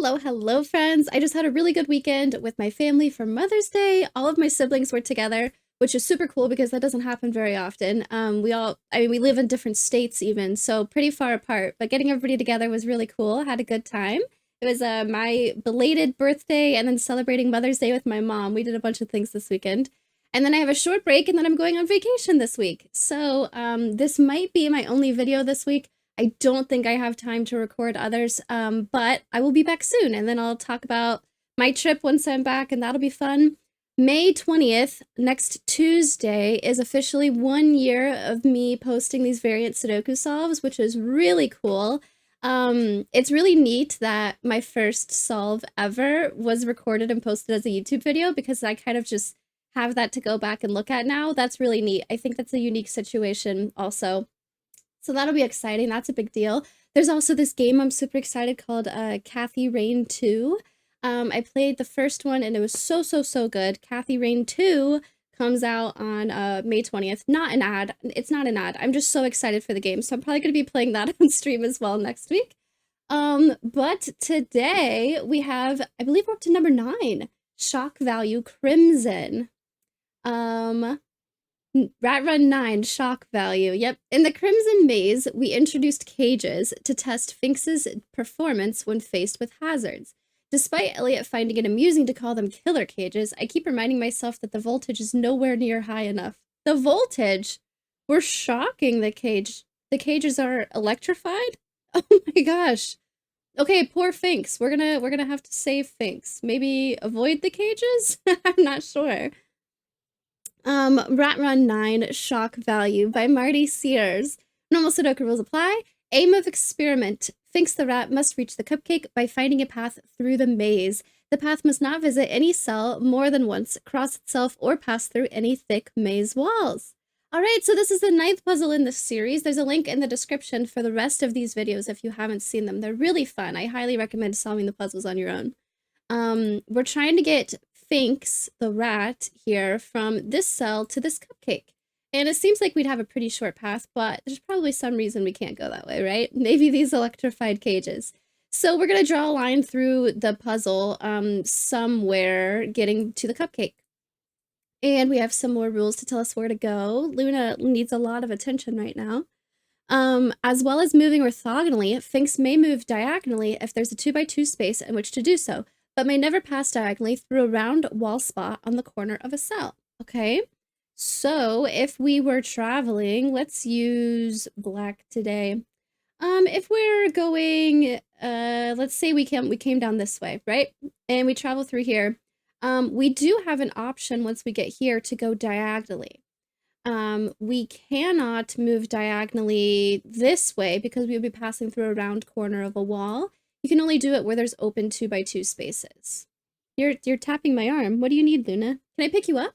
Hello, friends. I just had a really good weekend with my family for Mother's Day. All of my siblings were together, which is super cool because that doesn't happen very often. We live in different states even, so pretty far apart, but getting everybody together was really cool. Had a good time. It was my belated birthday and then celebrating Mother's Day with my mom. We did a bunch of things this weekend. And then I have a short break and then I'm going on vacation this week. So this might be my only video this week. I don't think I have time to record others, but I will be back soon, and then I'll talk about my trip once I'm back, and that'll be fun. May 20th, next Tuesday, is officially 1 year of me posting these variant Sudoku solves, which is really cool. It's really neat that my first solve ever was recorded and posted as a YouTube video, because I kind of just have that to go back and look at now. That's really neat. I think that's a unique situation also. So that'll be exciting. That's a big deal. There's also this game I'm super excited called Kathy Rain 2. I played the first one and it was so good. Kathy Rain 2 comes out on May 20th. Not an ad. It's not an ad. I'm just so excited for the game. So I'm probably going to be playing that on stream as well next week. But today we have, I believe we're up to number 9. Shock Value Crimson. Rat Run 9, Shock Value. Yep. In the Crimson Maze, we introduced cages to test Finksz's performance when faced with hazards. Despite Elliot finding it amusing to call them killer cages, I keep reminding myself that the voltage is nowhere near high enough. The voltage? We're shocking the cage. The cages are electrified? Oh my gosh. Okay, poor Finkz. We're gonna have to save Finkz. Maybe avoid the cages? I'm not sure. Rat Run 9, Shock Value by Marty, Sears. Normal Sudoku rules apply. Aim of experiment. Finkz the rat must reach the cupcake by finding a path through the maze. The path must not visit any cell more than once, cross itself, or pass through any thick maze walls. Alright, so this is the 9th puzzle in this series. There's a link in the description for the rest of these videos if you haven't seen them. They're really fun. I highly recommend solving the puzzles on your own. We're trying to get Finkz, the rat, here from this cell to this cupcake. And it seems like we'd have a pretty short path, but there's probably some reason we can't go that way, right? Maybe these electrified cages. So we're going to draw a line through the puzzle somewhere getting to the cupcake. And we have some more rules to tell us where to go. Luna needs a lot of attention right now. As well as moving orthogonally, Finkz may move diagonally if there's a 2x2 space in which to do so, but may never pass diagonally through a round wall spot on the corner of a cell. Okay, so if we were traveling, let's use black today. If we're going, let's say we came down this way, right? And we travel through here. We do have an option once we get here to go diagonally. We cannot move diagonally this way because we would be passing through a round corner of a wall. You can only do it where there's open 2x2 spaces. You're tapping my arm. What do you need, Luna? Can I pick you up?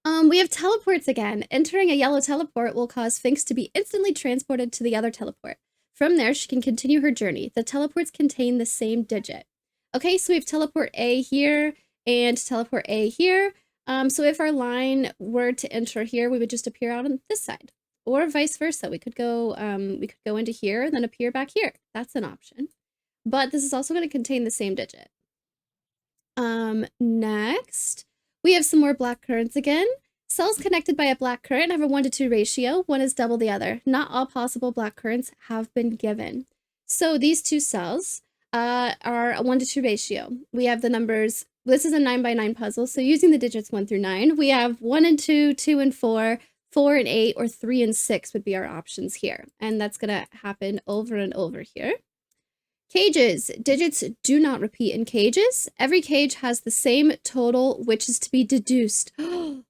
We have teleports again. Entering a yellow teleport will cause Finkz to be instantly transported to the other teleport. From there, she can continue her journey. The teleports contain the same digit. Okay, so we have teleport A here and teleport A here. So if our line were to enter here, we would just appear out on this side. Or vice versa. We could go into here and then appear back here. That's an option. But this is also going to contain the same digit. Next, we have some more black currents again. Cells connected by a black current have a 1-to-2 ratio. One is double the other. Not all possible black currents have been given. So these two cells are a 1-to-2 ratio. We have the numbers. This is a 9x9 puzzle. So using the digits 1 through 9, we have 1 and 2, 2 and 4, 4 and 8, or 3 and 6 would be our options here. And that's going to happen over and over here. Cages. Digits do not repeat in cages. Every cage has the same total, which is to be deduced.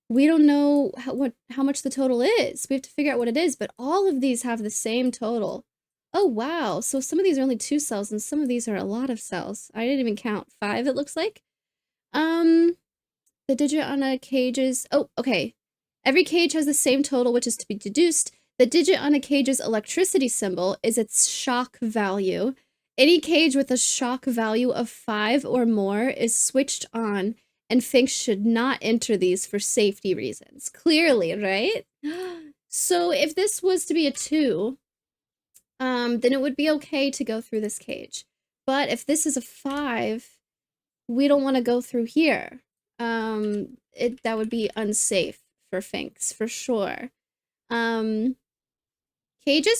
We don't know how much the total is. We have to figure out what it is, but all of these have the same total. Oh, wow. So some of these are only 2 cells, and some of these are a lot of cells. I didn't even count 5, it looks like. The digit on a cage is... Oh, okay. Every cage has the same total, which is to be deduced. The digit on a cage's electricity symbol is its shock value. Any cage with a shock value of 5 or more is switched on, and Finkz should not enter these for safety reasons. Clearly, right? So if this was to be a 2, then it would be okay to go through this cage. But if this is a 5, we don't want to go through here. That would be unsafe for Finkz, for sure. Cages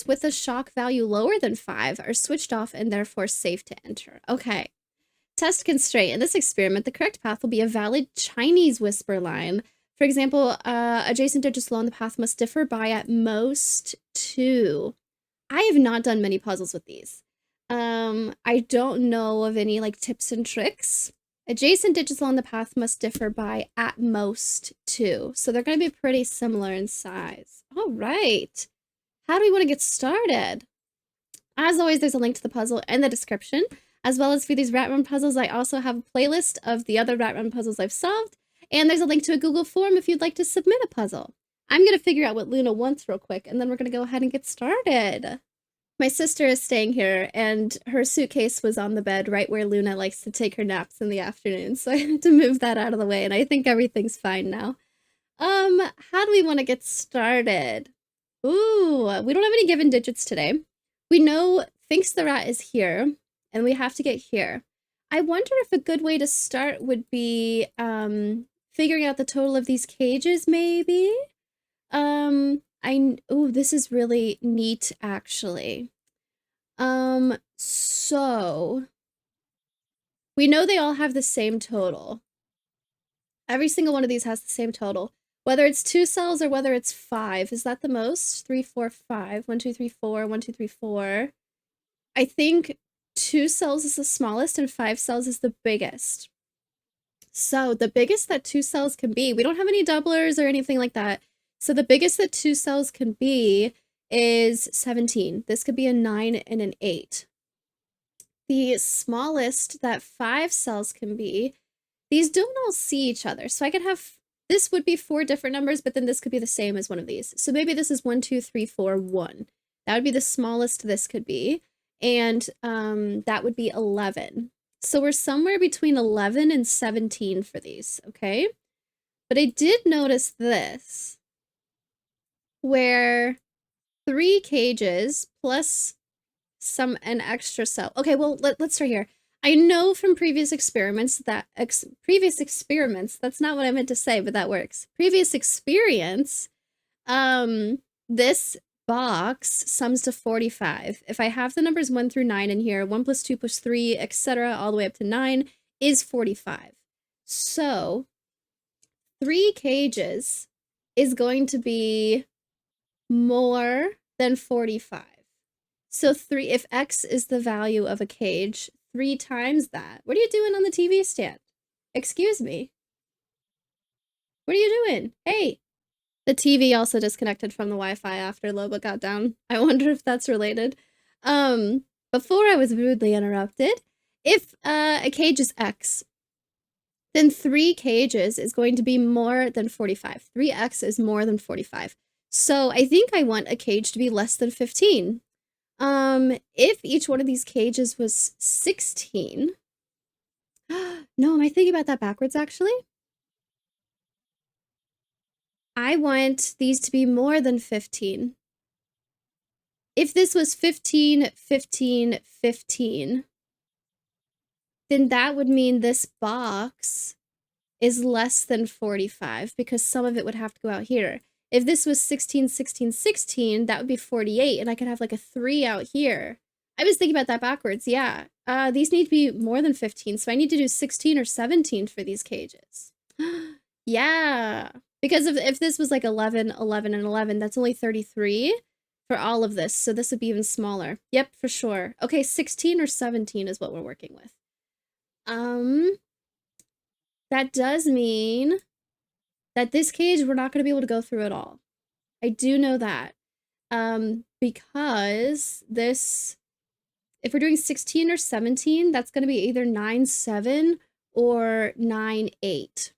with a shock value lower than 5 are switched off and therefore safe to enter. Okay. Test constraint. In this experiment, the correct path will be a valid Chinese whisper line. For example, adjacent digits along the path must differ by at most 2. I have not done many puzzles with these. I don't know of any like tips and tricks. Adjacent digits along the path must differ by at most 2. So they're going to be pretty similar in size. All right. How do we want to get started? As always, there's a link to the puzzle in the description. As well as for these rat run puzzles, I also have a playlist of the other rat run puzzles I've solved. And there's a link to a Google form if you'd like to submit a puzzle. I'm going to figure out what Luna wants real quick, and then we're going to go ahead and get started. My sister is staying here, and her suitcase was on the bed right where Luna likes to take her naps in the afternoon, so I had to move that out of the way, and I think everything's fine now. How do we want to get started? Ooh, we don't have any given digits today. We know Finkz the rat is here, and we have to get here. I wonder if a good way to start would be figuring out the total of these cages, maybe? Oh, this is really neat, actually. So we know they all have the same total. Every single one of these has the same total. Whether it's 2 cells or whether it's 5. Is that the most? 3, 4, 5. 1, 2, 3, 4. 1, 2, 3, 4. I think 2 cells is the smallest and 5 cells is the biggest. So the biggest that 2 cells can be, we don't have any doublers or anything like that. So the biggest that 2 cells can be is 17. This could be a 9 and an 8. The smallest that 5 cells can be, these don't all see each other. So I could have, this would be 4 different numbers, but then this could be the same as one of these. So maybe this is 1, 2, 3, 4, 1. That would be the smallest this could be. And that would be 11. So we're somewhere between 11 and 17 for these, okay? But I did notice this, where 3 cages plus an extra cell. Okay, well, let's start here. I know from previous experiments that, that's not what I meant to say, but that works. Previous experience, this box sums to 45. If I have the numbers 1 through 9 in here, 1 plus 2 plus 3, etc., all the way up to 9 is 45. So 3 cages is going to be more than 45. So 3, if X is the value of a cage, 3 times that. What are you doing on the TV stand? Excuse me. What are you doing? Hey. The TV also disconnected from the Wi-Fi after Loba got down. I wonder if that's related. Before I was rudely interrupted, if a cage is X, then 3 cages is going to be more than 45. 3X is more than 45. So I think I want a cage to be less than 15. If each one of these cages was 16. No, am I thinking about that backwards, actually? I want these to be more than 15. If this was 15, 15, 15, then that would mean this box is less than 45 because some of it would have to go out here. If this was 16, 16, 16, that would be 48, and I could have like a 3 out here. I was thinking about that backwards, yeah. These need to be more than 15, so I need to do 16 or 17 for these cages. Yeah, because if this was like 11, 11, and 11, that's only 33 for all of this, so this would be even smaller. Yep, for sure. Okay, 16 or 17 is what we're working with. That does mean that this cage we're not going to be able to go through at all. I do know that. Because this, if we're doing 16 or 17, that's going to be either 9, 7 or 9, 8.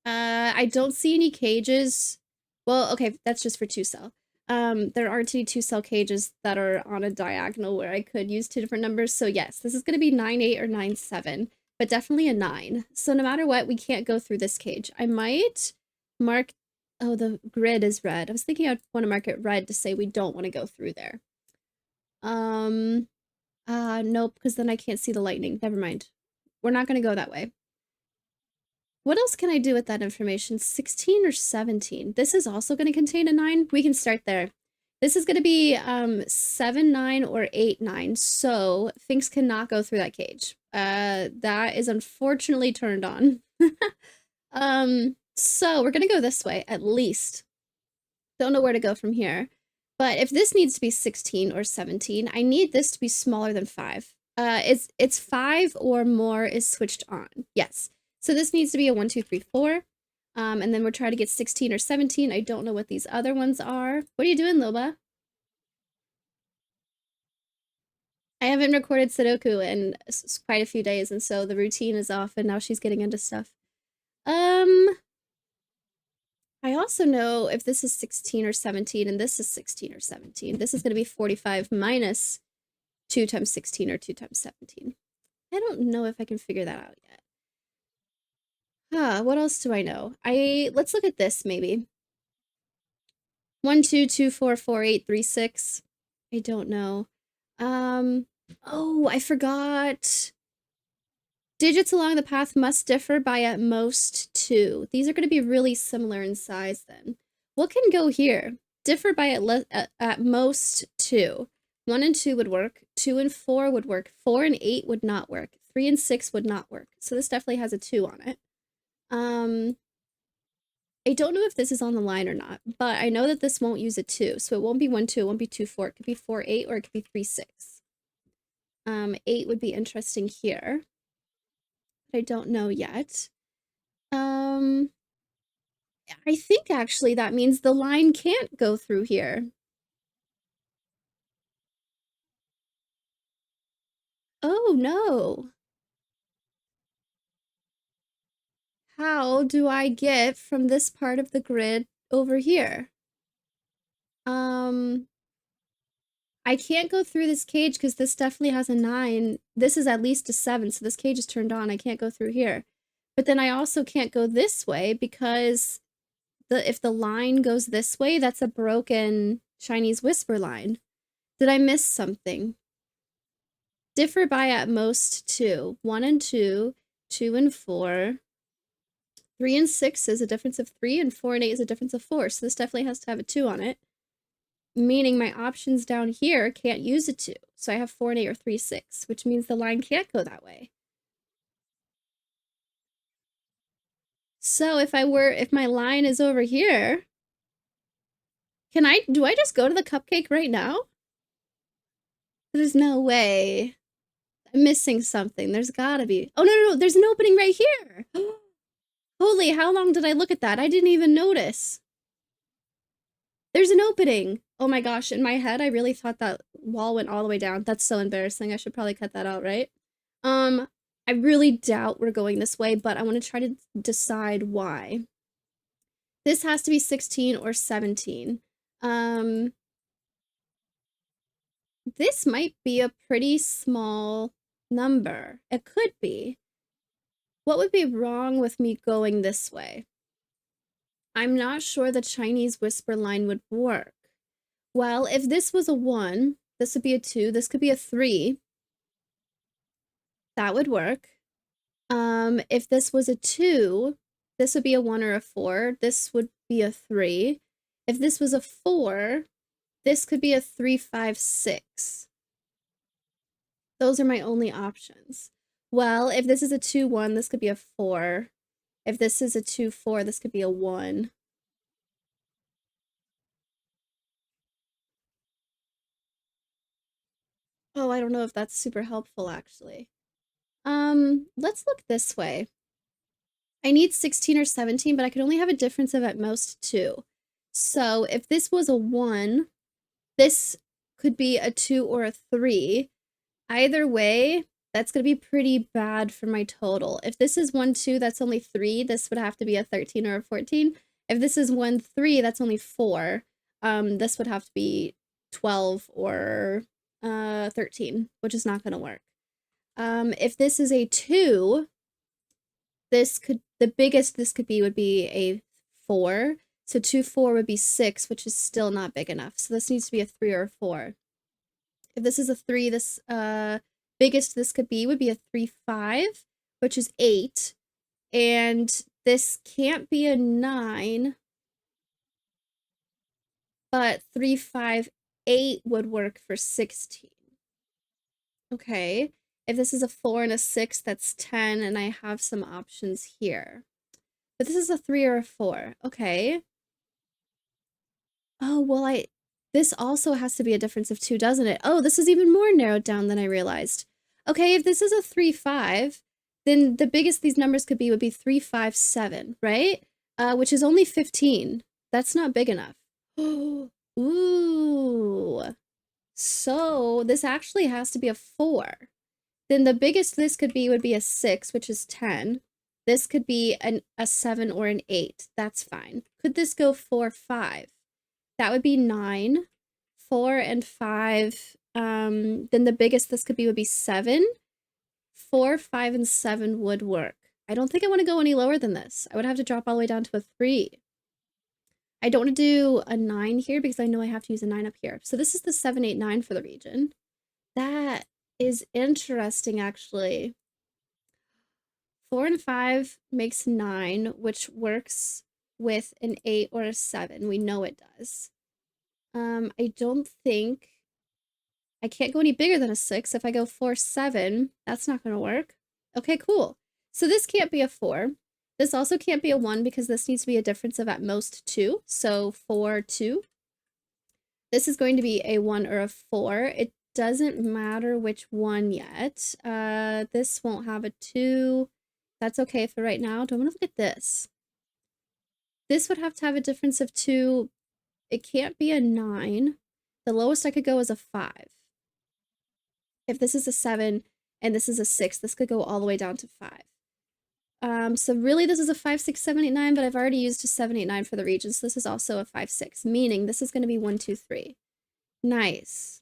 I don't see any cages. Well, okay, that's just for 2 cell. There aren't any 2 cell cages that are on a diagonal where I could use 2 different numbers. So yes, this is going to be 9, 8 or 9, 7. But definitely a 9. So no matter what, we can't go through this cage. I might mark, oh, the grid is red. I was thinking I'd want to mark it red to say we don't want to go through there. Nope, because then I can't see the lightning. Never mind. We're not going to go that way. What else can I do with that information? 16 or 17? This is also going to contain a 9. We can start there. This is going to be 7, 9, or 8, 9. So Finkz cannot go through that cage. That is unfortunately turned on. So we're going to go this way, at least. Don't know where to go from here. But if this needs to be 16 or 17, I need this to be smaller than 5. It's 5 or more is switched on. Yes. So this needs to be a 1, 2, 3, 4. And then we're trying to get 16 or 17. I don't know what these other ones are. What are you doing, Loba? I haven't recorded Sudoku in quite a few days, and so the routine is off, and now she's getting into stuff. I also know if this is 16 or 17, and this is 16 or 17. This is going to be 45 minus 2 times 16 or 2 times 17. I don't know if I can figure that out yet. What else do I know? Let's look at this, maybe. 1, 2, 2, 4, 4, 8, 3, 6. I don't know. Oh, I forgot. Digits along the path must differ by at most 2. These are going to be really similar in size then. What can go here? Differ by at most 2. 1 and 2 would work. 2 and 4 would work. 4 and 8 would not work. 3 and 6 would not work. So this definitely has a 2 on it. I don't know if this is on the line or not, but I know that this won't use a 2. So it won't be 1, 2, it won't be 2, 4. It could be 4, 8, or it could be 3, 6. 8 would be interesting here. I don't know yet. I think actually that means the line can't go through here. Oh no. How do I get from this part of the grid over here? I can't go through this cage because this definitely has a 9. This is at least a 7, so this cage is turned on. I can't go through here. But then I also can't go this way because if the line goes this way, that's a broken Chinese whisper line. Did I miss something? Differ by at most 2. 1 and 2, 2 and 4. 3 and 6 is a difference of 3, and 4 and 8 is a difference of 4. So this definitely has to have a 2 on it. Meaning my options down here can't use a 2. So I have 4 and 8 or 3, 6, which means the line can't go that way. So if my line is over here, do I just go to the cupcake right now? There's no way. I'm missing something. There's gotta be. Oh, no, there's an opening right here. Holy, how long did I look at that? I didn't even notice. There's an opening. Oh my gosh, in my head, I really thought that wall went all the way down. That's so embarrassing. I should probably cut that out, right? I really doubt we're going this way, but I want to try to decide why. This has to be 16 or 17. This might be a pretty small number. It could be. What would be wrong with me going this way? I'm not sure the Chinese whisper line would work. Well, if this was a 1, this would be a 2, this could be a 3. That would work. If this was a 2, this would be a 1 or a 4. This would be a 3. If this was a 4, this could be a 3, 5, 6. Those are my only options. Well, if this is a 2, 1, this could be a 4. If this is a 2, 4, this could be a 1. Oh, I don't know if that's super helpful, actually. Let's look this way. I need 16 or 17, but I could only have a difference of at most 2. So if this was a 1, this could be a 2 or a 3. Either way, that's going to be pretty bad for my total. If this is 1, 2, that's only 3. This would have to be a 13 or a 14. If this is 1, 3, that's only 4. This would have to be 12 or 13, which is not going to work. If this is a 2, the biggest this could be would be a 4. So 2, 4 would be 6, which is still not big enough. So this needs to be a 3 or a 4. If this is a 3, this biggest this could be would be a 3, 5, which is 8. And this can't be a 9, but 3, 5, 8 would work for 16. Okay. If this is a 4 and a 6, that's 10, and I have some options here. But this is a 3 or a 4. Okay. Oh, well, this also has to be a difference of 2, doesn't it? Oh, this is even more narrowed down than I realized. Okay, if this is a 3, 5, then the biggest these numbers could be would be 3, 5, 7, right? Which is only 15. That's not big enough. Ooh. So this actually has to be a 4. Then the biggest this could be would be a 6, which is 10. This could be a 7 or an 8. That's fine. Could this go 4, 5? That would be 9. 4 and 5. Then the biggest this could be would be 7. 4, 5, and 7 would work. I don't think I want to go any lower than this. I would have to drop all the way down to a 3. I don't want to do a 9 here because I know I have to use a 9 up here. So this is the 7, 8, 9 for the region. That is interesting, actually. 4 and 5 makes 9, which works with an 8 or a 7. We know it does. I don't think I can't go any bigger than a 6. If I go 4, 7, that's not going to work. Okay, cool. So this can't be a 4. This also can't be a 1 because this needs to be a difference of at most 2. So 4, 2. This is going to be a 1 or a 4. It doesn't matter which one yet. This won't have a 2. That's okay for right now. Don't want to look at this. This would have to have a difference of 2. It can't be a 9. The lowest I could go is a 5. If this is a 7 and this is a 6, this could go all the way down to 5. So really this is a 5, 6, 7, 8, 9, but I've already used a 7, 8, 9 for the region, so this is also a 5, 6, meaning this is going to be 1, 2, 3. Nice.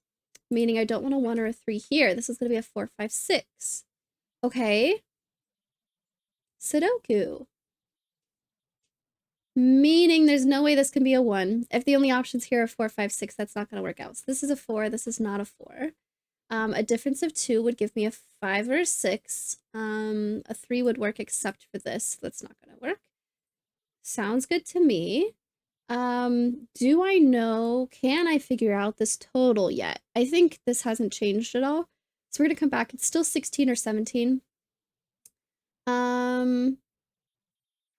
Meaning I don't want a 1 or a 3 here. This is going to be a 4, 5, 6. Okay. Sudoku. Meaning there's no way this can be a 1. If the only options here are 4, 5, 6, that's not going to work out. So this is a 4. This is not a 4. A difference of 2 would give me a 5 or a 6. A 3 would work except for this. That's not going to work. Sounds good to me. Do I know, can I figure out this total yet? I think this hasn't changed at all. So we're going to come back. It's still 16 or 17.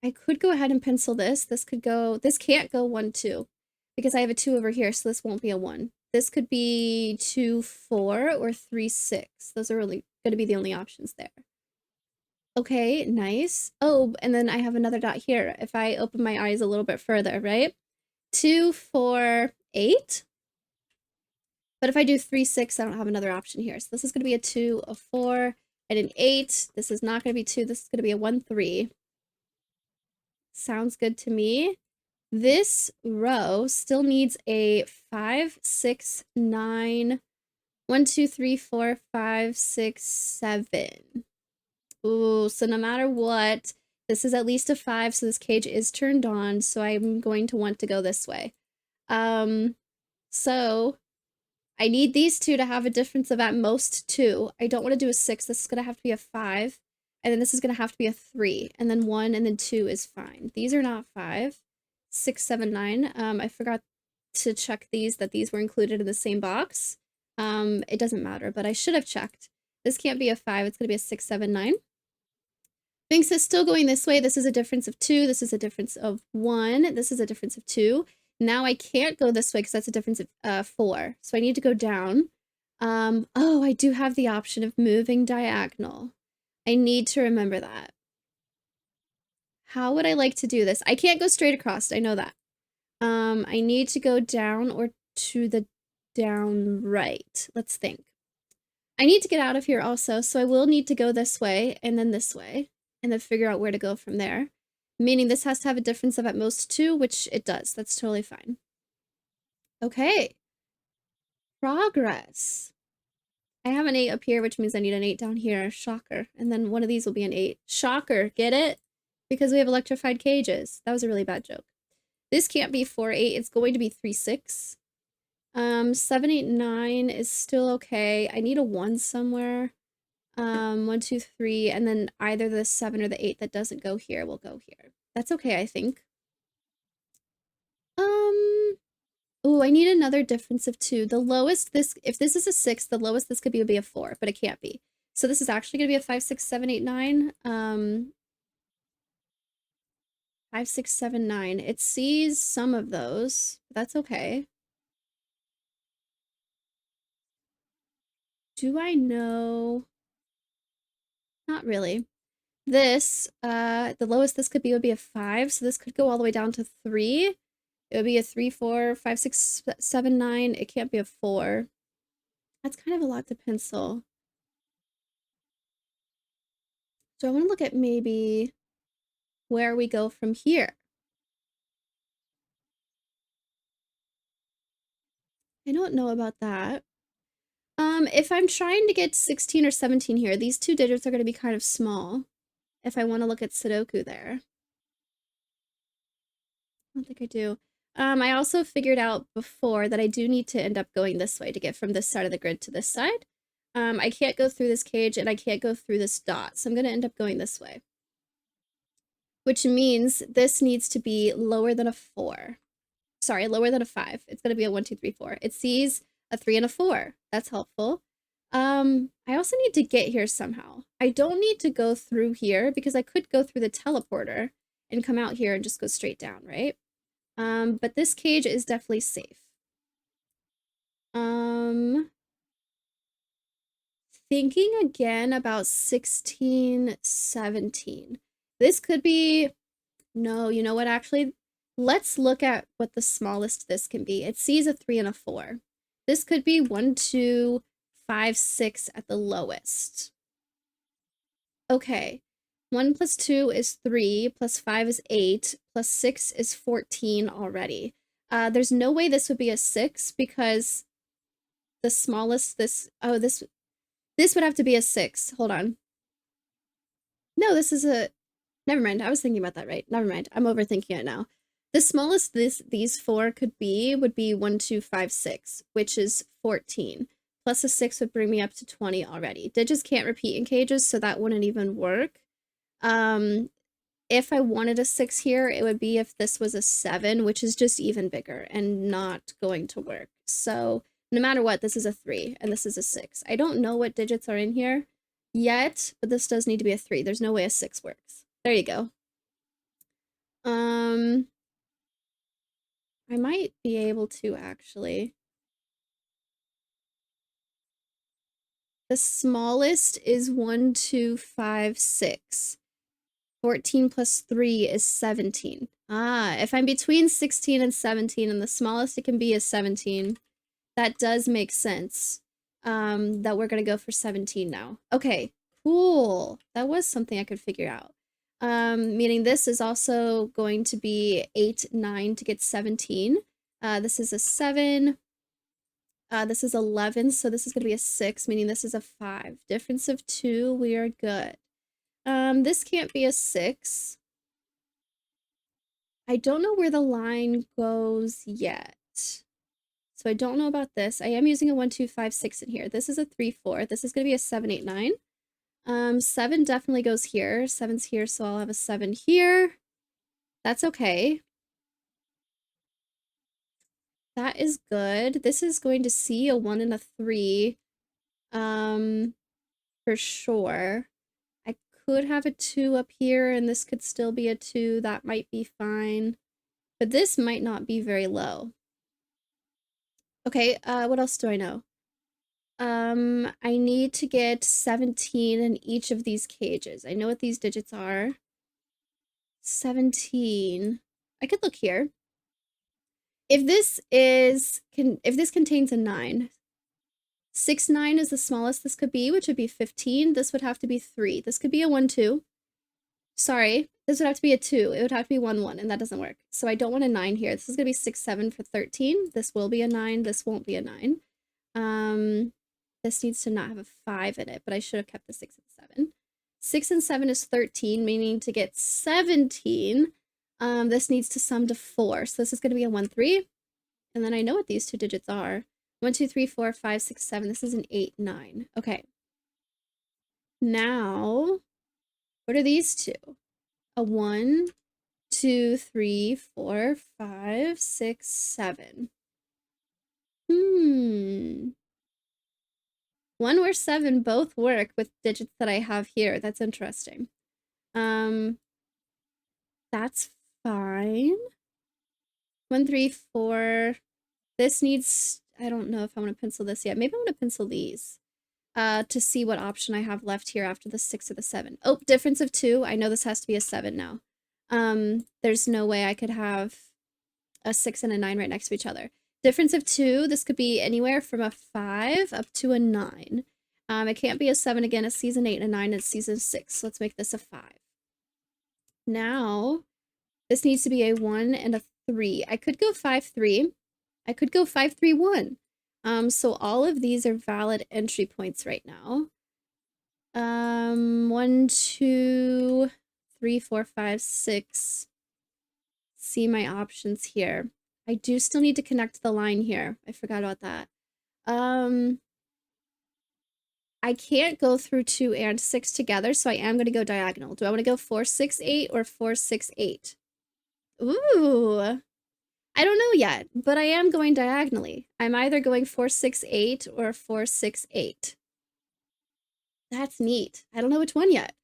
I could go ahead and pencil this. This can't go 1, 2 because I have a 2 over here, so this won't be a 1. This could be 2, 4 or 3, 6. Those are really going to be the only options there. Okay, nice. Oh, and then I have another dot here. If I open my eyes a little bit further, right? 2, 4, 8. But if I do 3, 6, I don't have another option here. So this is going to be a 2, a 4, and an 8. This is not going to be 2. This is going to be a 1, 3. Sounds good to me. This row still needs a 5, 6, 9, 1, 2, 3, 4, 5, 6, 7. Ooh, so no matter what, this is at least a 5, so this cage is turned on, so I'm going to want to go this way. So I need these two to have a difference of at most 2. I don't want to do a 6. This is going to have to be a 5. And then this is going to have to be a 3. And then 1 and then 2 is fine. These are not 5. 6, 7, 9. I forgot to check that these were included in the same box. It doesn't matter, but I should have checked. This can't be a 5. It's going to be a 6, 7, 9. Finkz is still going this way. This is a difference of 2. This is a difference of 1. This is a difference of 2. Now I can't go this way because that's a difference of 4. So I need to go down. Oh, I do have the option of moving diagonal. I need to remember that. How would I like to do this? I can't go straight across. I know that. I need to go down or to the down right. Let's think. I need to get out of here also, so I will need to go this way and then this way, and then figure out where to go from there. Meaning this has to have a difference of at most 2, which it does. That's totally fine. Okay. Progress. I have an 8 up here, which means I need an 8 down here. Shocker. And then one of these will be an 8. Shocker. Get it? Because we have electrified cages. That was a really bad joke. This can't be 4, 8. It's going to be 3, 6. 7, 8, 9 is still okay. I need a 1 somewhere. 1, 2, 3, and then either the 7 or the 8 that doesn't go here will go here. That's okay, I think. Oh, I need another difference of 2. The lowest if this is a 6, the lowest this could be would be a 4, but it can't be. So this is actually going to be a 5, 6, 7, 8, 9. 5, 6, 7, 9. It sees some of those. But that's okay. Do I know? Not really. This, the lowest this could be would be a 5, so this could go all the way down to 3. It would be a 3, 4, 5, 6, 7, 9. It can't be a 4. That's kind of a lot to pencil. So I want to look at maybe where we go from here. I don't know about that. If I'm trying to get 16 or 17 here, these 2 digits are going to be kind of small if I want to look at Sudoku there. I don't think I do. I also figured out before that I do need to end up going this way to get from this side of the grid to this side. I can't go through this cage and I can't go through this dot, so I'm going to end up going this way. Which means this needs to be lower than a 4. Sorry, lower than a 5. It's going to be a 1, 2, 3, 4. It sees a 3 and a 4. That's helpful. I also need to get here somehow. I don't need to go through here because I could go through the teleporter and come out here and just go straight down, right? But this cage is definitely safe. Thinking again about 16, 17. This could be, no, you know what, actually, let's look at what the smallest this can be. It sees a 3 and a 4. This could be 1, 2, 5, 6 at the lowest. Okay, 1 plus 2 is 3, plus 5 is 8, plus 6 is 14 already. There's no way this would be a 6 because the smallest this would have to be a 6. Hold on. No, this is a, never mind. I was thinking about that, right? Never mind. I'm overthinking it now. The smallest these 4 could be would be 1, 2, 5, 6, which is 14. Plus a 6 would bring me up to 20 already. Digits can't repeat in cages, so that wouldn't even work. If I wanted a 6 here, it would be if this was a 7, which is just even bigger and not going to work. So no matter what, this is a 3 and this is a 6. I don't know what digits are in here yet, but this does need to be a 3. There's no way a 6 works. There you go. I might be able to actually. The smallest is 1, 2, 5, 6. 14 plus 3 is 17. If I'm between 16 and 17 and the smallest it can be is 17, that does make sense. That we're going to go for 17 now. Okay, cool. That was something I could figure out. Meaning this is also going to be 8, 9 to get 17. This is a 7. This is 11, so this is going to be a 6, meaning this is a 5. Difference of 2, we are good. This can't be a 6. I don't know where the line goes yet. So I don't know about this. I am using a 1, 2, 5, 6 in here. This is a 3, 4. This is going to be a 7, 8, 9. 7 definitely goes here. 7's here, so I'll have a 7 here. That's okay. That is good. This is going to see a 1 and a 3. For sure. I could have a 2 up here, and this could still be a 2. That might be fine. But this might not be very low. Okay, what else do I know? I need to get 17 in each of these cages. I know what these digits are. 17. I could look here. If this contains a 9, 6, 9 is the smallest this could be, which would be 15. This would have to be 3. This could be a 1, 2. Sorry, this would have to be a 2. It would have to be 1, 1, and that doesn't work. So I don't want a 9 here. This is going to be 6, 7 for 13. This will be a 9. This won't be a 9. This needs to not have a 5 in it, but I should have kept the 6 and 7. 6 and 7 is 13, meaning to get 17, this needs to sum to 4. So this is going to be a 1, 3, And then I know what these two digits are. 1, 2, 3, 4, 5, 6, 7. This is an 8, 9. Okay. Now, what are these two? A 1, 2, 3, 4, 5, 6, 7. 1 or 7 both work with digits that I have here. That's interesting. That's fine. 1, 3, 4. This needs, I don't know if I want to pencil this yet. Maybe I want to pencil these to see what option I have left here after the 6 or the 7. Oh, difference of 2. I know this has to be a 7 now. There's no way I could have a 6 and a 9 right next to each other. Difference of 2. This could be anywhere from a 5 up to a 9. It can't be a 7 again. It sees an 8 and a 9. It's sees a 6. Let's make this a 5. Now, this needs to be a 1 and a 3. I could go 5, 3. I could go 5, 3, 1. So all of these are valid entry points right now. 1, 2, 3, 4, 5, 6. See my options here. I do still need to connect the line here. I forgot about that. I can't go through 2 and 6 together, so I am going to go diagonal. Do I want to go 4, 6, 8 or 4, 6, 8? Ooh. I don't know yet, but I am going diagonally. I'm either going 4, 6, 8 or 4, 6, 8. That's neat. I don't know which one yet.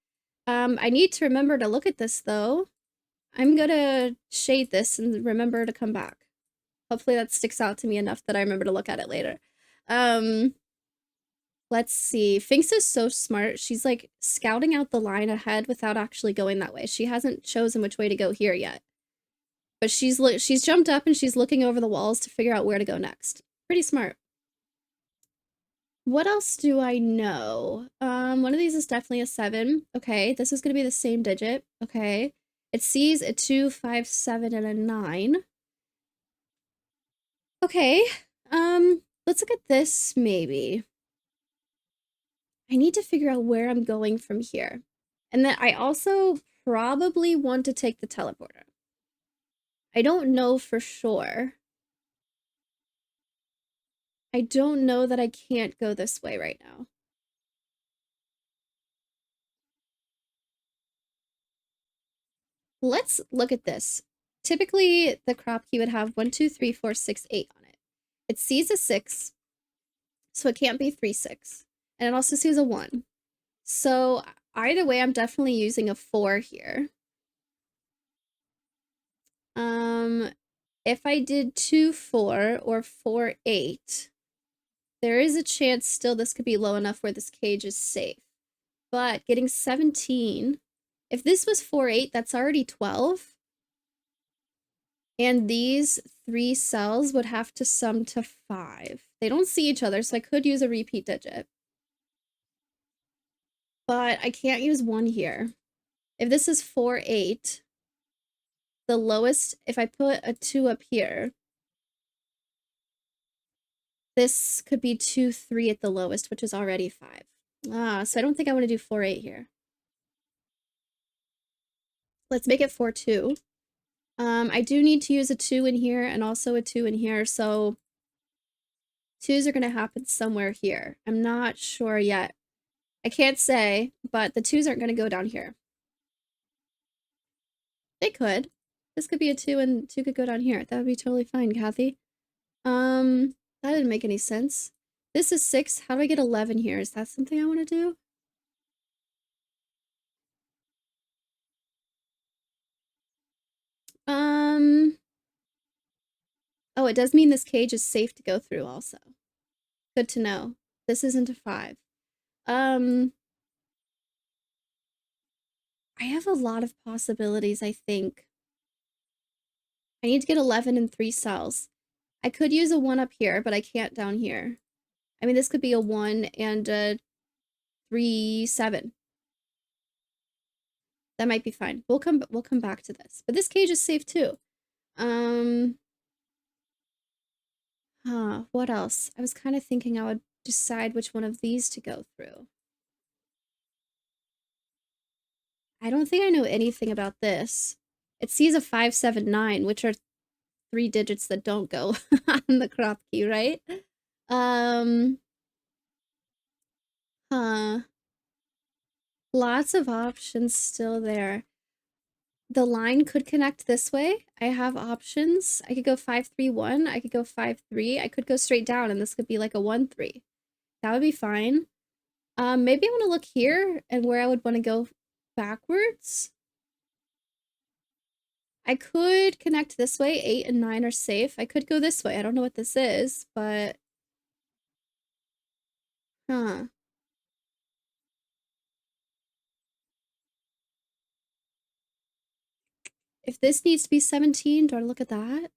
I need to remember to look at this, though. I'm gonna shade this and remember to come back. Hopefully that sticks out to me enough that I remember to look at it later. Let's see. Finkz is so smart. She's like scouting out the line ahead without actually going that way. She hasn't chosen which way to go here yet. But she's jumped up and she's looking over the walls to figure out where to go next. Pretty smart. What else do I know? One of these is definitely a 7. Okay, this is going to be the same digit. Okay. It sees a 2, 5, 7, and a 9. Okay. Let's look at this, maybe. I need to figure out where I'm going from here. And then I also probably want to take the teleporter. I don't know for sure. I don't know that I can't go this way right now. Let's look at this. Typically, the crop key would have 1, 2, 3, 4, 6, 8 on it. It sees a 6, so it can't be 3, 6. And it also sees a 1. So either way, I'm definitely using a 4 here. If I did 2, 4 or 4, 8, there is a chance still this could be low enough where this cage is safe. But getting 17, if this was 4, 8, that's already 12. And these 3 cells would have to sum to 5. They don't see each other, so I could use a repeat digit. But I can't use 1 here. If this is 4, 8, the lowest, if I put a 2 up here, this could be 2, 3 at the lowest, which is already 5. So I don't think I want to do 4, 8 here. Let's make it 4, 2. I do need to use a 2 in here and also a 2 in here, so 2s are going to happen somewhere here. I'm not sure yet. I can't say, but the 2s aren't going to go down here. They could. This could be a 2 and 2 could go down here. That would be totally fine, Kathy. That didn't make any sense. This is 6. How do I get 11 here? Is that something I want to do? Oh, it does mean this cage is safe to go through also. Good to know. This isn't a 5. I have a lot of possibilities, I think. I need to get 11 in 3 cells. I could use a 1 up here, but I can't down here. I mean, this could be a 1 and a 3, 7. That might be fine. We'll come back to this. But this cage is safe too. What else? I was kind of thinking I would decide which one of these to go through. I don't think I know anything about this. It sees a 5, 7, 9, which are 3 digits that don't go on the crop key, right? Huh. Lots of options still there. The line could connect this way. I have options. I could go 5-3-1. I could go 5-3. I could go straight down, and this could be like a 1-3. That would be fine. Maybe I want to look here and where I would want to go backwards. I could connect this way. 8 and 9 are safe. I could go this way. I don't know what this is, but... Huh. If this needs to be 17, do I look at that?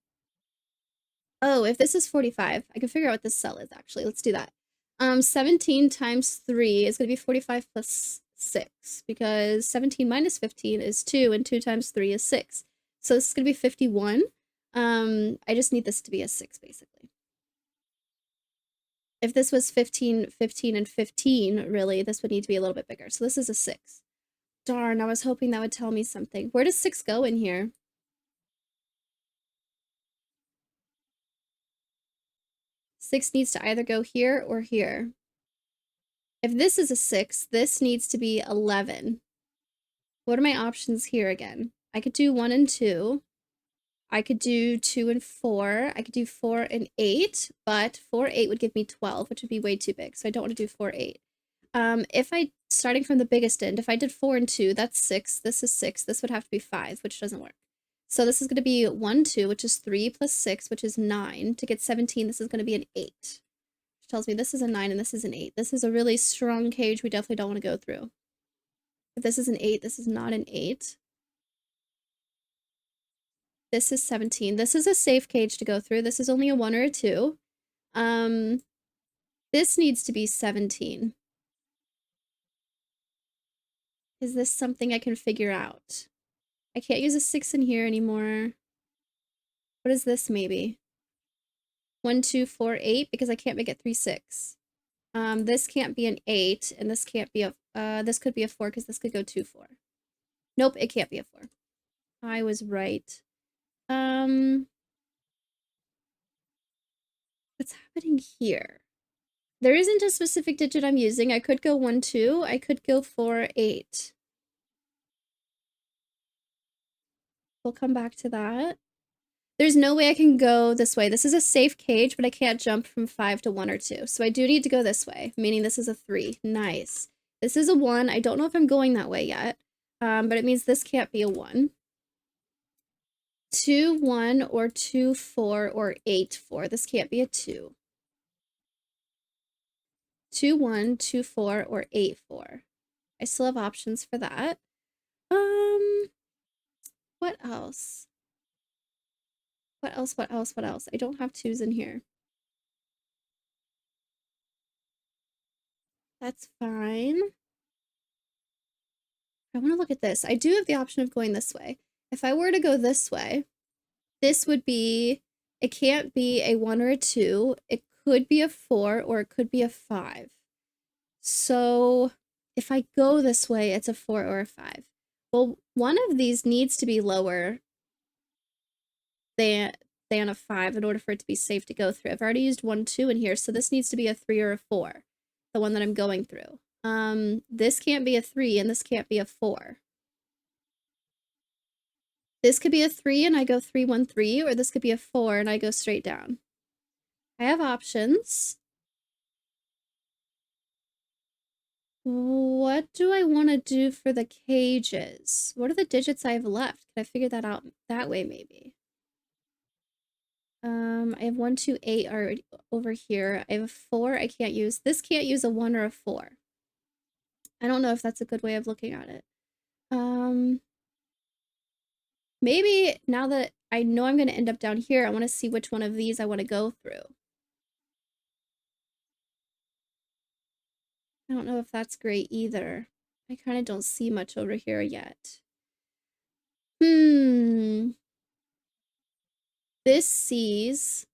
Oh, if this is 45, I can figure out what this cell is, actually. Let's do that. 17 times 3 is going to be 45 plus 6, because 17 minus 15 is 2, and 2 times 3 is 6. So this is going to be 51. I just need this to be a 6, basically. If this was 15, 15, and 15, really, this would need to be a little bit bigger. So this is a 6. Darn, I was hoping that would tell me something. Where does 6 go in here? 6 needs to either go here or here. If this is a 6, this needs to be 11. What are my options here again? I could do 1 and 2. I could do 2 and 4. I could do 4 and 8, but 4, 8 would give me 12, which would be way too big, so I don't want to do 4, 8. If I, starting from the biggest end, if I did 4 and 2, that's 6. This is 6. This would have to be 5, which doesn't work. So this is going to be 1, 2, which is 3 plus 6, which is 9. To get 17, this is going to be an 8. Which tells me this is a 9 and this is an 8. This is a really strong cage we definitely don't want to go through. If this is an 8, this is not an 8. This is 17. This is a safe cage to go through. This is only a 1 or a 2. This needs to be 17. Is this something I can figure out? I can't use a 6 in here anymore. What is this, maybe? 1, 2, 4, 8, because I can't make it 3, 6. This can't be an 8, and this can't be a, this could be a 4, because this could go 2, 4. Nope, it can't be a 4. I was right. What's happening here? There isn't a specific digit I'm using. I could go 1, 2. I could go 4, 8. We'll come back to that. There's no way I can go this way. This is a safe cage, but I can't jump from 5 to 1 or 2. So I do need to go this way, meaning this is a 3. Nice. This is a 1. I don't know if I'm going that way yet, but it means this can't be a 1. 2, 1, or 2, 4, or 8, 4. This can't be a 2. 2, 1, 2, 4, or 8, 4. I still have options for that. What else? What else? What else? What else? I don't have 2s in here. That's fine. I want to look at this. I do have the option of going this way. If I were to go this way, this would be, it can't be a 1 or a 2. It could be a 4 or it could be a 5. So if I go this way, it's a 4 or a 5. Well, one of these needs to be lower than a 5 in order for it to be safe to go through. I've already used 1, 2 in here, so this needs to be a 3 or a 4, the one that I'm going through. This can't be a 3 and this can't be a 4. This could be a 3 and I go 3, 1, 3, or this could be a 4 and I go straight down. I have options. What do I want to do for the cages? What are the digits I have left? Can I figure that out that way, maybe? I have 1, 2, 8 already over here. I have a 4 I can't use. This can't use a 1 or a 4. I don't know if that's a good way of looking at it. Maybe now that I know I'm going to end up down here, I want to see which one of these I want to go through. I don't know if that's great either. I kind of don't see much over here yet. This sees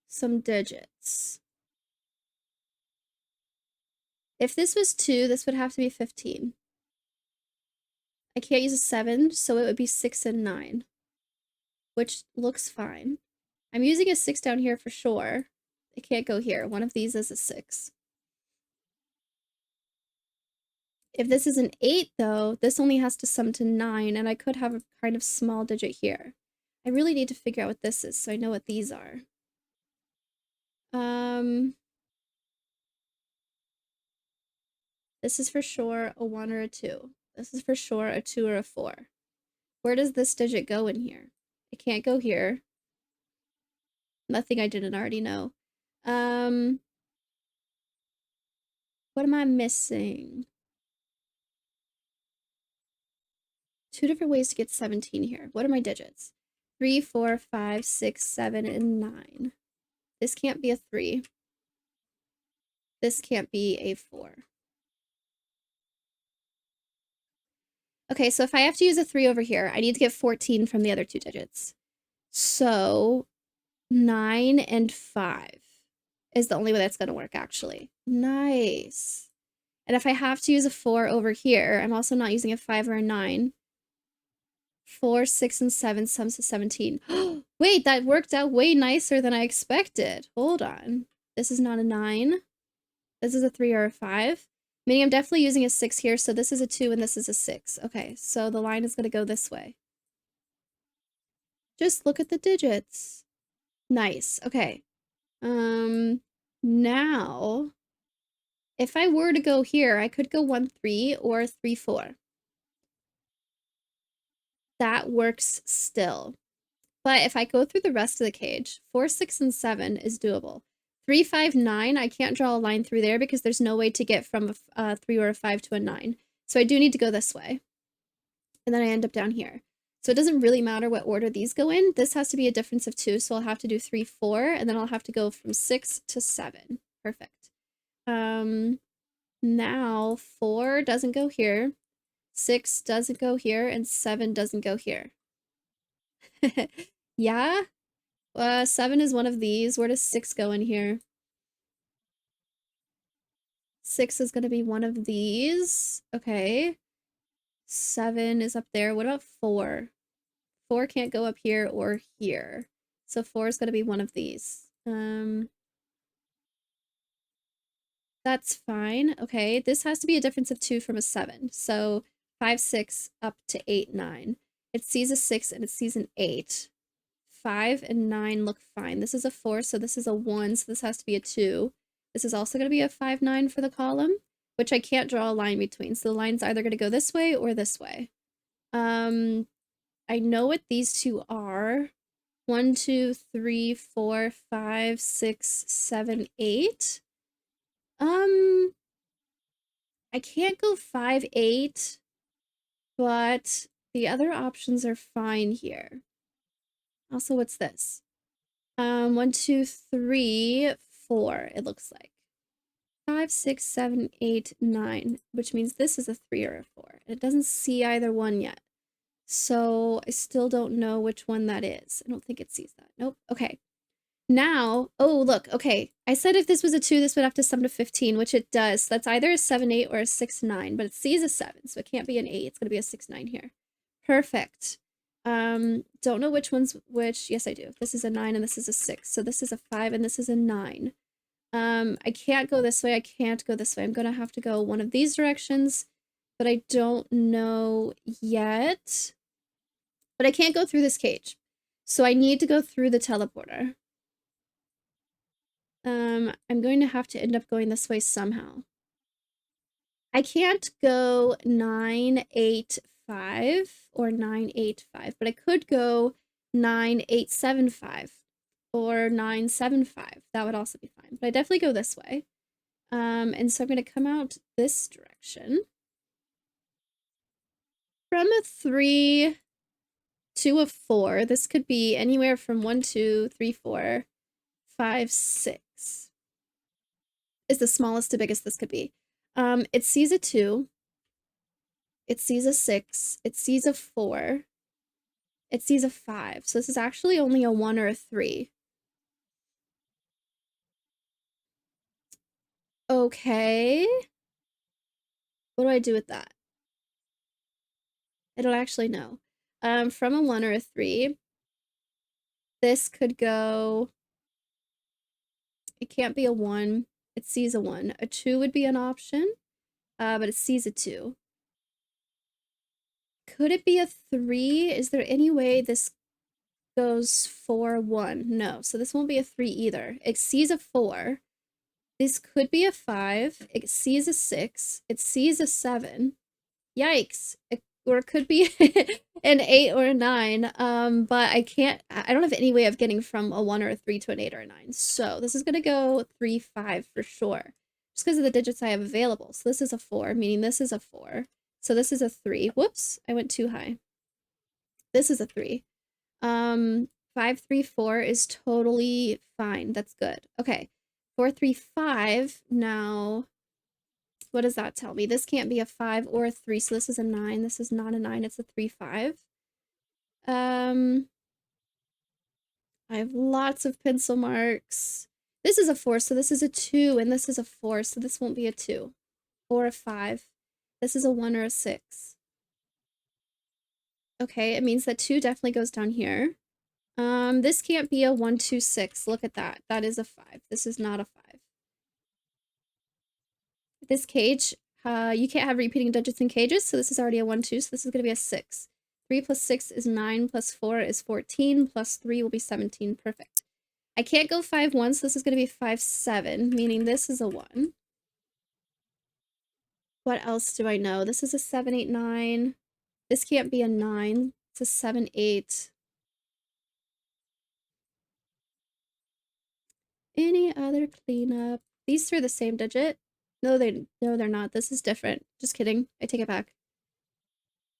some digits. If this was 2, this would have to be 15. I can't use a 7, so it would be 6 and 9, which looks fine. I'm using a 6 down here for sure. It can't go here. One of these is a 6. If this is an 8, though, this only has to sum to 9, and I could have a kind of small digit here. I really need to figure out what this is, so I know what these are. This is for sure a 1 or a 2. This is for sure a 2 or a 4. Where does this digit go in here? It can't go here. Nothing I didn't already know. What am I missing? 2 different ways to get 17 here. What are my digits? 3, 4, 5, 6, 7, and 9. This can't be a 3. This can't be a 4. Okay, so if I have to use a 3 over here, I need to get 14 from the other 2 digits. So 9 and 5 is the only way that's going to work, actually. Nice. And if I have to use a 4 over here, I'm also not using a 5 or a 9. 4, 6, and 7 sums to 17. Wait, that worked out way nicer than I expected. Hold on. This is not a 9. This is a 3 or a 5. Meaning I'm definitely using a 6 here, so this is a 2 and this is a 6. Okay, so the line is going to go this way. Just look at the digits. Nice. Okay. Now, if I were to go here, I could go 1, 3 or 3, 4. That works still. But if I go through the rest of the cage, 4, 6, and 7 is doable. 3, 5, 9, I can't draw a line through there because there's no way to get from a 3 or a 5 to a 9. So I do need to go this way. And then I end up down here. So it doesn't really matter what order these go in. This has to be a difference of 2, so I'll have to do 3, 4, and then I'll have to go from 6 to 7. Perfect. Now 4 doesn't go here, 6 doesn't go here, and 7 doesn't go here. Yeah? 7 is one of these. Where does 6 go in here? 6 is going to be one of these. Okay. 7 is up there. What about 4? 4 can't go up here or here. So 4 is going to be one of these. That's fine. Okay, this has to be a difference of 2 from a 7. So 5, 6 up to 8, 9. It sees a 6 and it sees an 8. 5 and 9 look fine. This is a 4, so this is a 1, so this has to be a 2. This is also going to be a 5, 9 for the column, which I can't draw a line between. So the line's either going to go this way or this way. I know what these two are. 1, 2, 3, 4, 5, 6, 7, 8. I can't go 5, 8, but the other options are fine here. Also, what's this? 1, 2, 3, 4, it looks like. 5, 6, 7, 8, 9, which means this is a 3 or a 4. It doesn't see either one yet. So I still don't know which one that is. I don't think it sees that. Nope. Okay. Now, oh, look, okay. I said if this was a 2, this would have to sum to 15, which it does. So that's either a 7, 8 or a 6, 9, but it sees a 7, so it can't be an 8. It's going to be a 6, 9 here. Perfect. Don't know which one's which. Yes, I do. This is a 9 and this is a 6. So this is a 5 and this is a 9. I can't go this way. I can't go this way. I'm going to have to go one of these directions, but I don't know yet. But I can't go through this cage. So I need to go through the teleporter. I'm going to have to end up going this way somehow. I can't go 9, 8, 5 or 9, 8, 5, but I could go 9, 8, 7, 5 or 9, 7, 5. That would also be fine, but I definitely go this way. And so I'm going to come out this direction. From a 3 to a 4, this could be anywhere from 1, 2, 3, 4, 5, 6. Is the smallest to biggest this could be. It sees a 2. It sees a 6. It sees a 4. It sees a 5. So this is actually only a 1 or a 3. Okay. What do I do with that? I don't actually know. From a 1 or a 3, this could go, it can't be a 1. It sees a 1. A 2 would be an option, but it sees a 2. Could it be a 3? Is there any way this goes 4, 1? No, so this won't be a 3 either. It sees a 4. This could be a 5. It sees a 6. It sees a 7. Yikes. Or it could be an 8 or a 9. But I don't have any way of getting from a 1 or a 3 to an 8 or a 9. So this is going to go 3, 5 for sure. Just because of the digits I have available. So this is a 4, meaning this is a 4. So this is a 3. Whoops, I went too high. This is a 3. 5, 3, 4 is totally fine. That's good. Okay. 4, 3, 5. Now, what does that tell me? This can't be a 5 or a 3, so this is a 9. This is not a 9, it's a 3, 5. I have lots of pencil marks. This is a 4, so this is a 2, and this is a 4, so this won't be a 2 or a 5. This is a 1 or a 6. Okay, it means that 2 definitely goes down here. This can't be a 1, 2, 6. Look at that. That is a 5. This is not a 5. This cage, you can't have repeating digits in cages, so this is already a 1, 2, so this is going to be a 6. 3 plus 6 is 9, plus 4 is 14, plus 3 will be 17. Perfect. I can't go 5, 1, so this is going to be 5, 7, meaning this is a 1. What else do I know? This is a 7, 8, 9. This can't be a 9. It's a 7, 8. Any other cleanup? These three are the same digit. No, they're not. This is different. Just kidding. I take it back.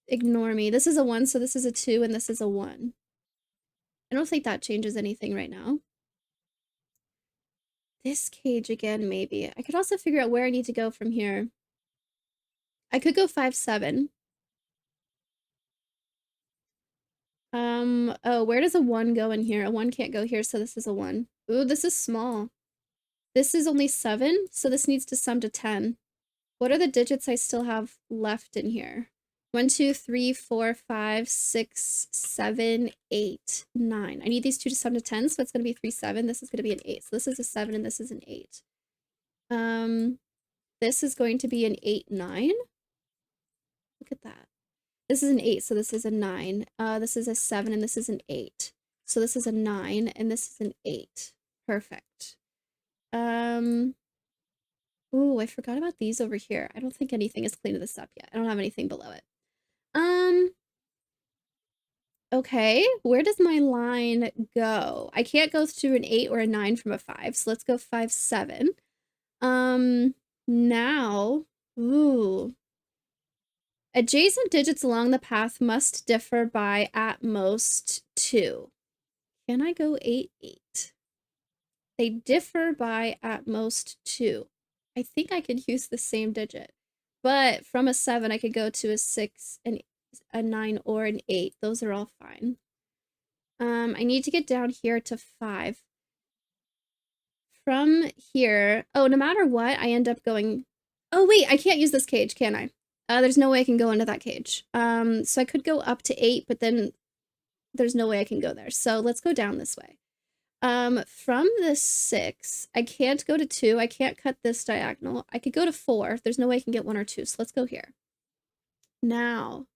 Ignore me. This is a 1, so this is a 2, and this is a 1. I don't think that changes anything right now. This cage again, maybe. I could also figure out where I need to go from here. I could go 5, 7. Oh, where does a 1 go in here? A 1 can't go here, so this is a 1. Ooh, this is small. This is only 7, so this needs to sum to 10. What are the digits I still have left in here? 1, 2, 3, 4, 5, 6, 7, 8, 9. I need these two to sum to 10, so it's going to be 3, 7. This is going to be an 8. So this is a 7 and this is an 8. This is going to be an 8, 9. Look at that. This is an 8, so this is a 9. This is a 7 and this is an 8. So this is a 9 and this is an 8. Perfect. Ooh, I forgot about these over here. I don't think anything is cleaned this up yet. I don't have anything below it. Okay, where does my line go? I can't go through an 8 or a 9 from a 5, so let's go 5, 7. Now, ooh. Adjacent digits along the path must differ by at most 2. Can I go 8, 8? They differ by at most 2. I think I could use the same digit. But from a 7, I could go to a 6, and a 9, or an 8. Those are all fine. I need to get down here to 5. From here, oh, no matter what, I end up going... Oh, wait, I can't use this cage, can I? There's no way I can go into that cage. So I could go up to 8, but then there's no way I can go there. So let's go down this way. From the 6, I can't go to 2. I can't cut this diagonal. I could go to 4. There's no way I can get 1 or 2. So let's go here. Now,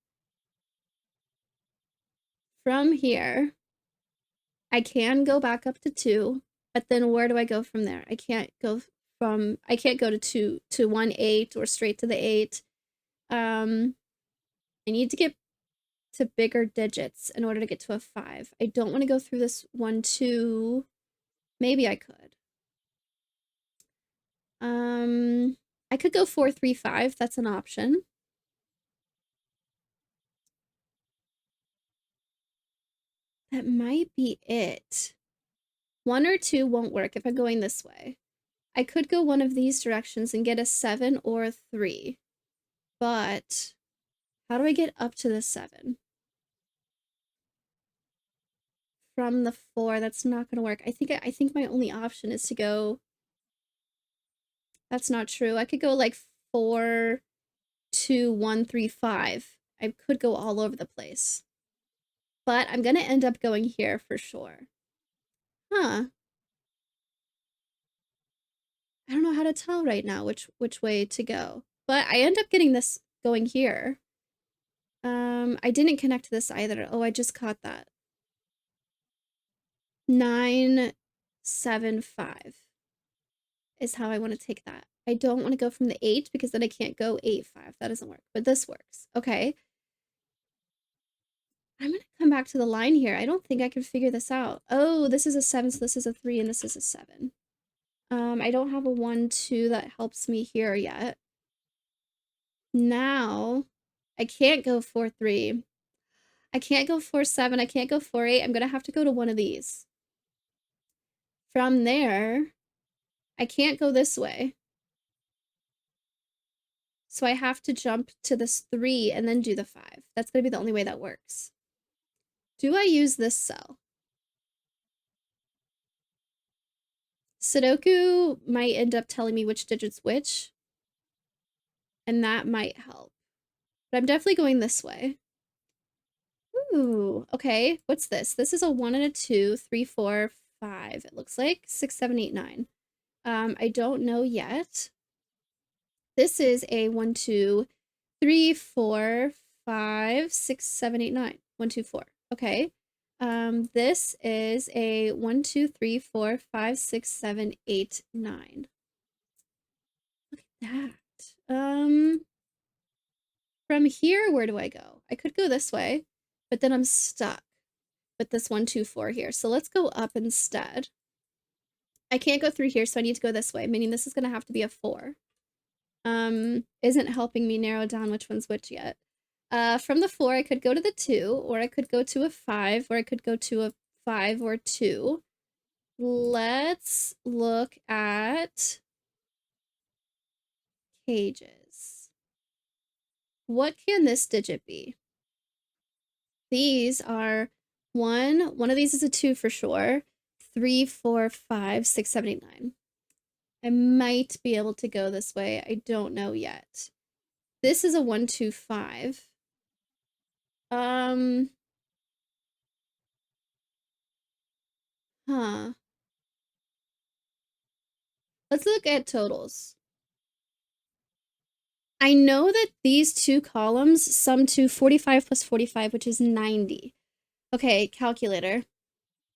from here, I can go back up to 2, but then where do I go from there? I can't go to 2 to 1, 8 or straight to the 8. I need to get to bigger digits in order to get to a 5. I don't want to go through this 1, 2. Maybe I could. I could go 4, 3, 5. That's an option. That might be it. 1 or 2 won't work if I'm going this way. I could go one of these directions and get a 7 or a 3. But how do I get up to the 7? From the 4, that's not going to work. I think my only option is to go... That's not true. I could go like 4, 2, 1, 3, 5. I could go all over the place. But I'm gonna end up going here for sure. Huh. I don't know how to tell right now which way to go. But I end up getting this going here. I didn't connect this either. Oh, I just caught that. 975 is how I want to take that. I don't want to go from the 8 because then I can't go 8, 5. That doesn't work. But this works. Okay. I'm going to come back to the line here. I don't think I can figure this out. Oh, this is a 7, so this is a 3, and this is a 7. I don't have a 1, 2 that helps me here yet. Now, I can't go 4, 3. I can't go 4, 7. I can't go 4, 8. I'm going to have to go to one of these. From there, I can't go this way. So I have to jump to this 3 and then do the 5. That's going to be the only way that works. Do I use this cell? Sudoku might end up telling me which digit's which, and that might help. But I'm definitely going this way. Ooh, okay. What's this? This is a 1 and a 2, 3, 4, 5. It looks like 6, 7, 8, 9. I don't know yet. This is a 1, 2, 3, 4, 5, 6, 7, 8, 9. 1, 2, 4. Okay. This is a 1, 2, 3, 4, 5, 6, 7, 8, 9. Look at that. From here, where do I go? I could go this way, but then I'm stuck with this 1, 2, 4 here. So let's go up instead. I can't go through here, so I need to go this way, meaning this is going to have to be a 4. Isn't helping me narrow down which one's which yet. From the 4, I could go to the 2, or I could go to a 5, or I could go to a 5 or 2. Let's look at cages. What can this digit be? These are one of these is a 2 for sure. 3, 4, 5, 6, 7, 8, 9. I might be able to go this way. I don't know yet. This is a 1, 2, 5. Huh. Let's look at totals. I know that these two columns sum to 45 plus 45, which is 90. Okay, calculator.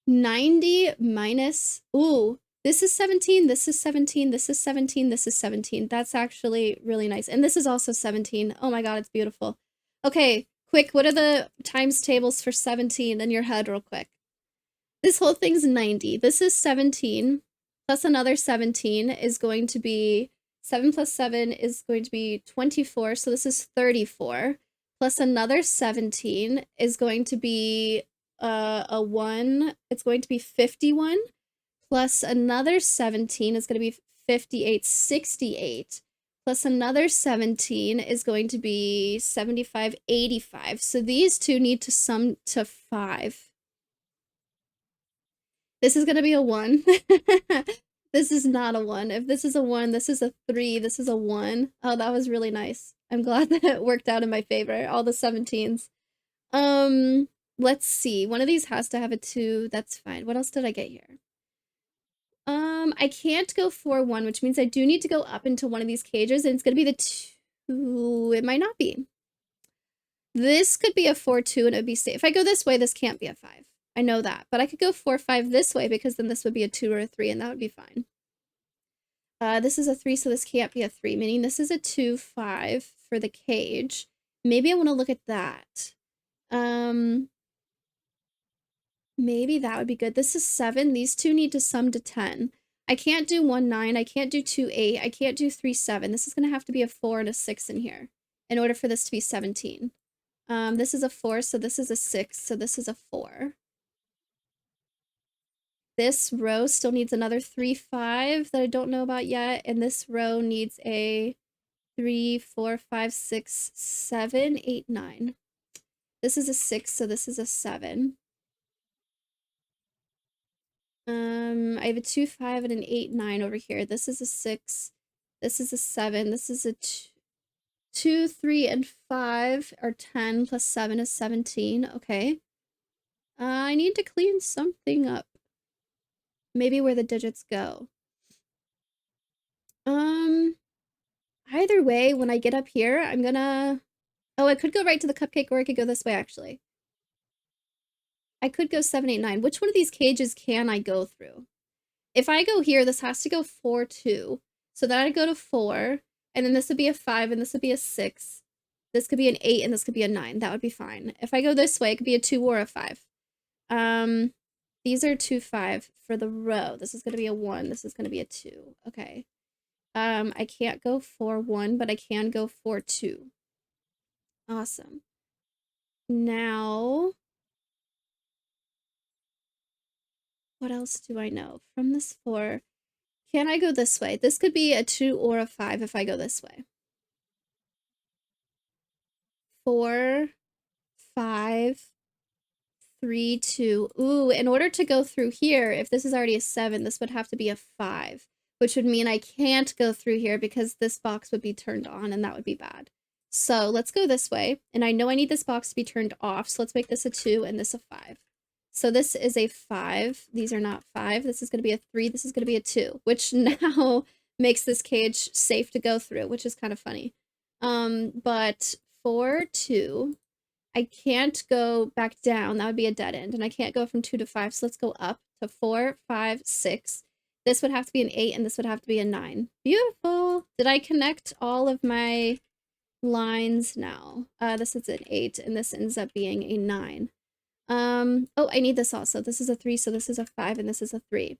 90 minus, ooh, this is 17, this is 17, this is 17, this is 17. That's actually really nice. And this is also 17. Oh my god, it's beautiful. Okay, quick, what are the times tables for 17 in your head real quick? This whole thing's 90. This is 17 plus another 17 is going to be 7 plus 7 is going to be 24. So this is 34 plus another 17 is going to be a 1. It's going to be 51 plus another 17 is going to be 58, 68 plus another 17 is going to be 75, 85. So these two need to sum to 5. This is gonna be a 1. This is not a 1. If this is a 1, this is a 3, this is a 1. Oh, that was really nice. I'm glad that it worked out in my favor, all the 17s. Let's see. One of these has to have a 2. That's fine. What else did I get here? I can't go 4, 1, which means I do need to go up into one of these cages, and it's gonna be the 2. It might not be. This could be a 4, 2, and it would be safe. If I go this way, this can't be a 5. I know that, but I could go 4, 5 this way because then this would be a 2 or a 3, and that would be fine. This is a 3, so this can't be a 3, meaning this is a 2, 5 for the cage. Maybe I want to look at that. Maybe that would be good. This is 7. These two need to sum to 10. I can't do 1, 9. I can't do 2, 8. I can't do 3, 7. This is going to have to be a 4 and a 6 in here in order for this to be 17. This is a 4, so this is a 6, so this is a 4. This row still needs another 3, 5 that I don't know about yet, and this row needs a 3, 4, 5, 6, 7, 8, 9. This is a 6, so this is a 7. I have a 2, 5, and an 8, 9 over here. This is a 6. This is a 7. This is a 2, 3, and 5 are 10 plus 7 is 17. Okay. I need to clean something up. Maybe where the digits go. Either way, when I get up here, I'm gonna... Oh, I could go right to the cupcake, or I could go this way, actually. I could go 7, 8, 9. Which one of these cages can I go through? If I go here, this has to go 4, 2. So then I'd go to 4, and then this would be a 5, and this would be a 6. This could be an 8, and this could be a 9. That would be fine. If I go this way, it could be a 2 or a 5. These are 2, 5 for the row. This is going to be a 1. This is going to be a 2. Okay. I can't go 4, 1, but I can go 4, 2. Awesome. Now, what else do I know? From this 4, can I go this way? This could be a 2 or a 5 if I go this way. 4, 5, 3, 2. Ooh, in order to go through here, if this is already a 7, this would have to be a 5, which would mean I can't go through here because this box would be turned on, and that would be bad. So let's go this way, and I know I need this box to be turned off, so let's make this a 2 and this a 5. So this is a 5. These are not 5. This is going to be a 3. This is going to be a 2, which now makes this cage safe to go through, which is kind of funny. But 4, 2... I can't go back down. That would be a dead end. And I can't go from 2 to 5. So let's go up to 4, 5, 6. This would have to be an 8, and this would have to be a 9. Beautiful. Did I connect all of my lines now? This is an 8, and this ends up being a 9. Oh, I need this also. This is a 3, so this is a 5, and this is a 3.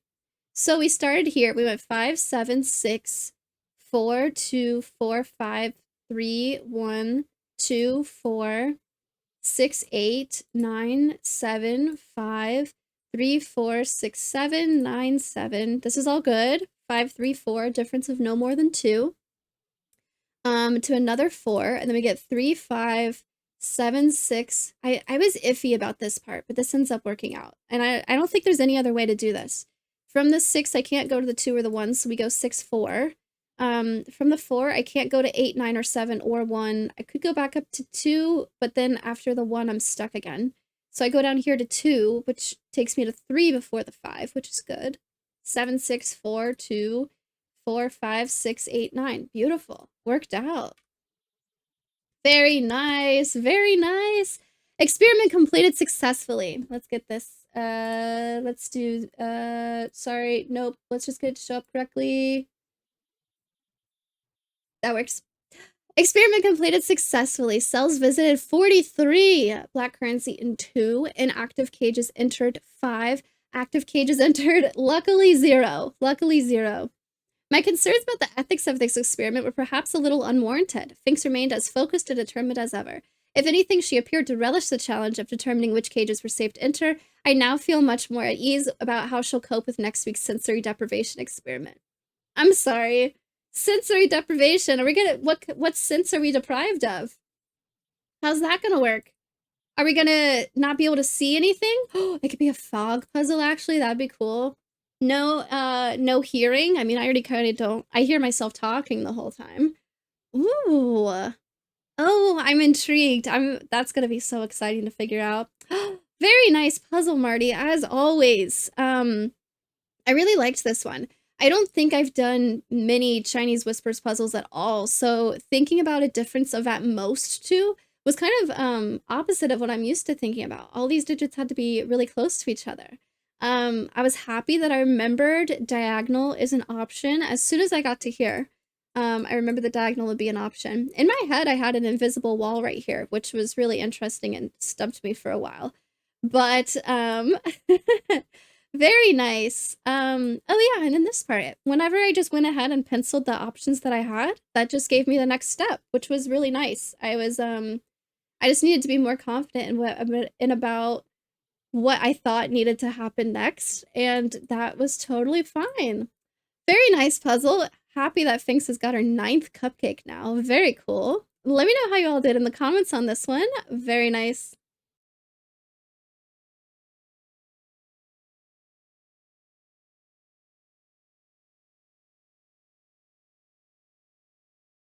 So we started here. We went 5, 7, 6, 4, 2, 4, 5, 3, 1, 2, 4, 6, 8, 9, 7, 5, 3, 4, 6, 7, 9, 7. This is all good. 5, 3, 4, difference of no more than 2. To another 4, and then we get 3, 5, 7, 6. I was iffy about this part, but this ends up working out. And I don't think there's any other way to do this. From the 6, I can't go to the 2 or the 1, so we go 6, 4. From the 4, I can't go to 8, 9, or 7, or 1. I could go back up to 2, but then after the 1, I'm stuck again. So I go down here to 2, which takes me to 3 before the 5, which is good. 7, 6, 4, 2, 4, 5, 6, 8, 9. Beautiful. Worked out. Very nice. Very nice. Experiment completed successfully. Let's get this. Let's do, sorry, nope. Let's just get it to show up correctly. That works. Experiment completed successfully. Cells visited 43. Black currency in 2. Inactive cages entered 5. Active cages entered, luckily 0. Luckily 0. My concerns about the ethics of this experiment were perhaps a little unwarranted. Finkz remained as focused and determined as ever. If anything, she appeared to relish the challenge of determining which cages were safe to enter. I now feel much more at ease about how she'll cope with next week's sensory deprivation experiment. I'm sorry. Sensory deprivation. Are we gonna... What sense are we deprived of? How's that gonna work? Are we gonna not be able to see anything? Oh, it could be a fog puzzle, actually. That'd be cool. No hearing. I mean, I already kind of don't. I hear myself talking the whole time. Ooh. Oh, I'm intrigued. That's gonna be so exciting to figure out. Very nice puzzle, Marty, as always. I really liked this one. I don't think I've done many Chinese Whispers puzzles at all, so thinking about a difference of at most 2 was kind of opposite of what I'm used to thinking about. All these digits had to be really close to each other. I was happy that I remembered diagonal is an option as soon as I got to here. I remember the diagonal would be an option. In my head, I had an invisible wall right here, which was really interesting and stumped me for a while. But, very nice. Oh yeah, and in this part, whenever I just went ahead and penciled the options that I had, that just gave me the next step, which was really nice. I just needed to be more confident in about what I thought needed to happen next, and that was totally fine. Very nice puzzle. Happy that Finkz has got her 9th cupcake now. Very cool. Let me know how you all did in the comments on this one. Very nice.